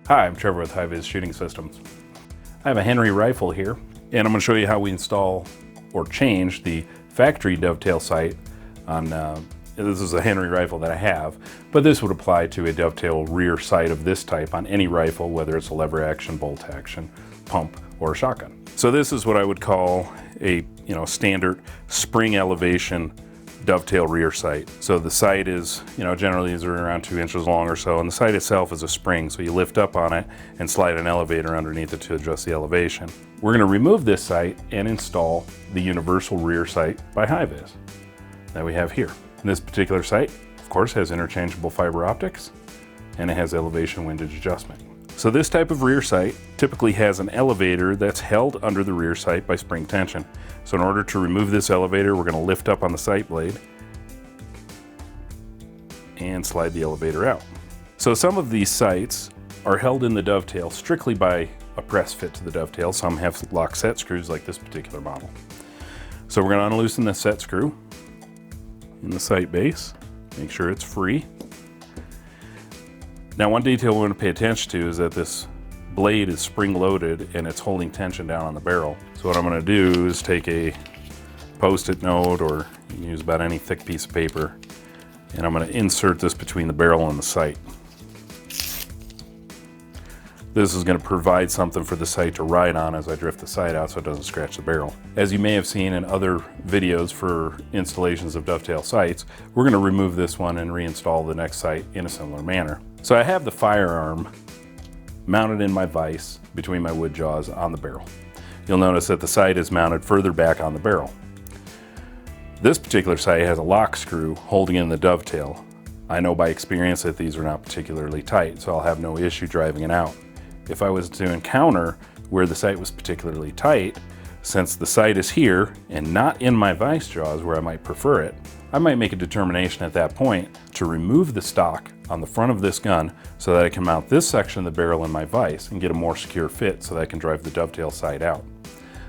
Hi, I'm Trevor with High-Vis Shooting Systems. I have a Henry rifle here, and I'm going to show you how we install or change the factory dovetail sight on, this is a Henry rifle that I have, but this would apply to a dovetail rear sight of this type on any rifle, whether it's a lever action, bolt action, pump, or a shotgun. So this is what I would call a standard spring elevation dovetail rear sight. So the sight is, generally these are around 2 inches long or so, and the sight itself is a spring, so you lift up on it and slide an elevator underneath it to adjust the elevation. We're going to remove this sight and install the universal rear sight by High-Vis that we have here. And this particular sight, of course, has interchangeable fiber optics, and it has elevation windage adjustment. So this type of rear sight typically has an elevator that's held under the rear sight by spring tension. So in order to remove this elevator, we're going to lift up on the sight blade and slide the elevator out. So some of these sights are held in the dovetail strictly by a press fit to the dovetail. Some have lock set screws like this particular model. So we're going to unloosen the set screw in the sight base, make sure it's free. Now, one detail we want to pay attention to is that this blade is spring-loaded and it's holding tension down on the barrel. So what I'm going to do is take a Post-it note, or you can use about any thick piece of paper, and I'm going to insert this between the barrel and the sight. This is going to provide something for the sight to ride on as I drift the sight out so it doesn't scratch the barrel. As you may have seen in other videos for installations of dovetail sights, we're going to remove this one and reinstall the next sight in a similar manner. So I have the firearm mounted in my vise between my wood jaws on the barrel. You'll notice that the sight is mounted further back on the barrel. This particular sight has a lock screw holding in the dovetail. I know by experience that these are not particularly tight, so I'll have no issue driving it out. If I was to encounter where the sight was particularly tight, since the sight is here and not in my vise jaws where I might prefer it, I might make a determination at that point to remove the stock on the front of this gun so that I can mount this section of the barrel in my vise and get a more secure fit so that I can drive the dovetail sight out.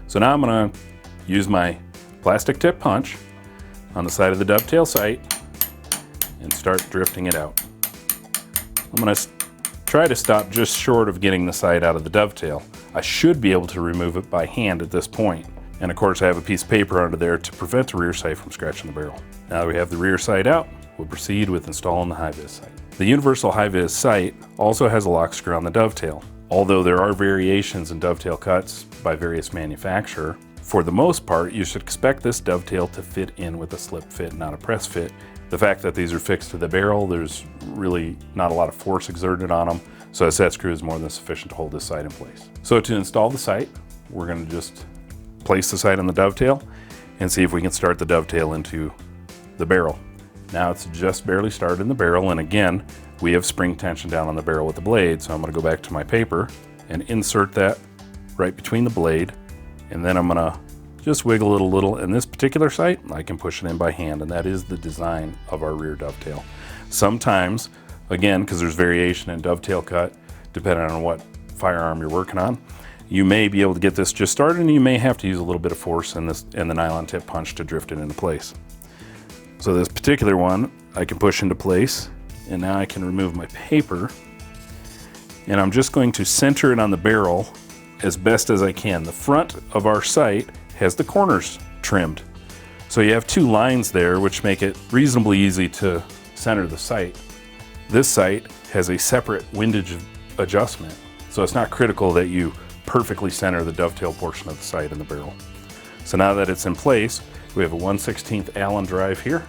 So now I'm going to use my plastic tip punch on the side of the dovetail sight and start drifting it out. I'm going to try to stop just short of getting the sight out of the dovetail. I should be able to remove it by hand at this point. And of course I have a piece of paper under there to prevent the rear sight from scratching the barrel. Now that we have the rear sight out, we'll proceed with installing the High-Vis sight. The universal High-Vis sight also has a lock screw on the dovetail. Although there are variations in dovetail cuts by various manufacturers, for the most part you should expect this dovetail to fit in with a slip fit, not a press fit. The fact that these are fixed to the barrel, there's really not a lot of force exerted on them, so a set screw is more than sufficient to hold this sight in place. So to install the sight, we're going to just place the sight on the dovetail and see if we can start the dovetail into the barrel. Now it's just barely started in the barrel, and again we have spring tension down on the barrel with the blade, so I'm going to go back to my paper and insert that right between the blade, and then I'm going to just wiggle it a little. In this particular sight I can push it in by hand, and that is the design of our rear dovetail. Sometimes, again, because there's variation in dovetail cut depending on what firearm you're working on, you may be able to get this just started, and you may have to use a little bit of force in the nylon tip punch to drift it into place. So this particular one I can push into place, and now I can remove my paper, and I'm just going to center it on the barrel as best as I can. The front of our sight has the corners trimmed, so you have two lines there which make it reasonably easy to center the sight. This sight has a separate windage adjustment, so it's not critical that you perfectly center the dovetail portion of the sight in the barrel. So now that it's in place, we have a 1/16 Allen drive here,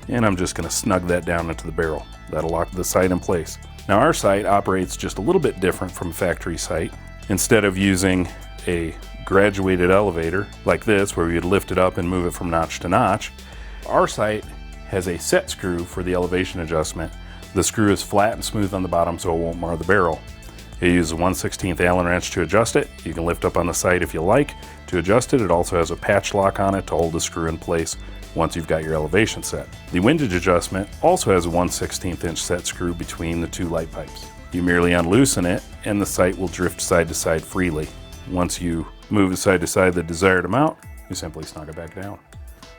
and I'm just going to snug that down into the barrel. That'll lock the sight in place. Now our sight operates just a little bit different from a factory sight. Instead of using a graduated elevator like this where we would lift it up and move it from notch to notch, our sight has a set screw for the elevation adjustment. The screw is flat and smooth on the bottom so it won't mar the barrel. You use a 1/16 Allen wrench to adjust it. You can lift up on the sight if you like to adjust it. It also has a patch lock on it to hold the screw in place once you've got your elevation set. The windage adjustment also has a 1/16 inch set screw between the two light pipes. You merely unloosen it and the sight will drift side to side freely. Once you move it side to side the desired amount, you simply snug it back down.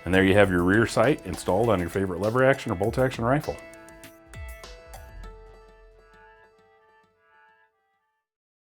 And there you have your rear sight installed on your favorite lever action or bolt action rifle.